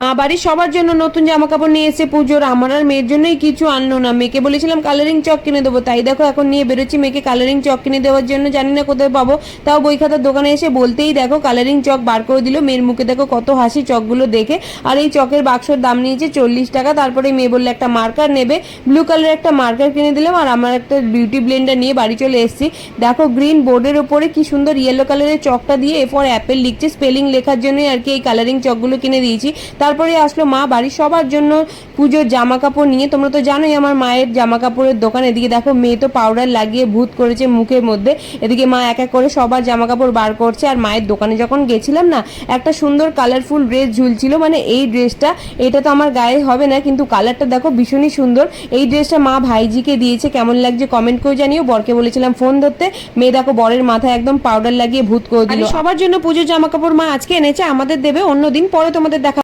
বাড়ির সবার জন্য নতুন জামা কাপড় নিয়ে এসে পুজোর, আমার আর মেয়ের জন্যই কিছু আনলো না। মেয়েকে বলেছিলাম কালারিং চক কিনে দেবো, তাই দেখো এখন নিয়ে বেরোচ্ছি মেয়েকে কালারিং চক কিনে দেওয়ার জন্য। জানি না কোথায় পাবো, তাও বই খাতার দোকানে এসে বলতেই দেখো কালারিং চক বার করে দিল। মেয়ের মুখে দেখো কত হাসি চকগুলো দেখে। আর এই চকের বাক্সর দাম নিয়েছে 40 টাকা। তারপরে মেয়ে বললে একটা মার্কার নেবে, ব্লু কালারের একটা মার্কার কিনে দিলাম। আর আমার একটা বিউটি ব্লেন্ডার নিয়ে বাড়ি চলে এসেছি। দেখো গ্রিন বোর্ডের ওপরে কি সুন্দর ইয়েলো কালারের চকটা দিয়ে এরপর অ্যাপেল লিখছে, স্পেলিং লেখার জন্যই আর কি এই কালারিং চকগুলো কিনে দিয়েছি। তারপরে আসলো মা বাড়ির সবার জন্য পুজোর জামা কাপড় নিয়ে। তোমরা তো জানোই আমার মায়ের জামা কাপড়ের দোকান। এদিকে দেখো মেয়ে তো পাউডার লাগিয়ে ভূত করেছে মুখের মধ্যে। এদিকে মা এক এক করে সবার জামা কাপড় বার করছে। আর মায়ের দোকানে যখন গেছিলাম না, একটা সুন্দর কালারফুল ড্রেস ঝুলছিল, মানে এই ড্রেসটা, এটা তো আমার গায়ে হবে না কিন্তু কালারটা দেখো ভীষণই সুন্দর। এই ড্রেসটা মা ভাইজিকে দিয়েছে, কেমন লাগছে কমেন্ট করে জানিও। বরকে বলেছিলাম ফোন ধরতে, মেয়ে দেখো বরের মাথায় একদম পাউডার লাগিয়ে ভূত করে দিল। সবার জন্য পুজোর জামা কাপড় মা আজকে এনেছে, আমাদের দেবে অন্যদিন, পরে তোমাদের দেখা।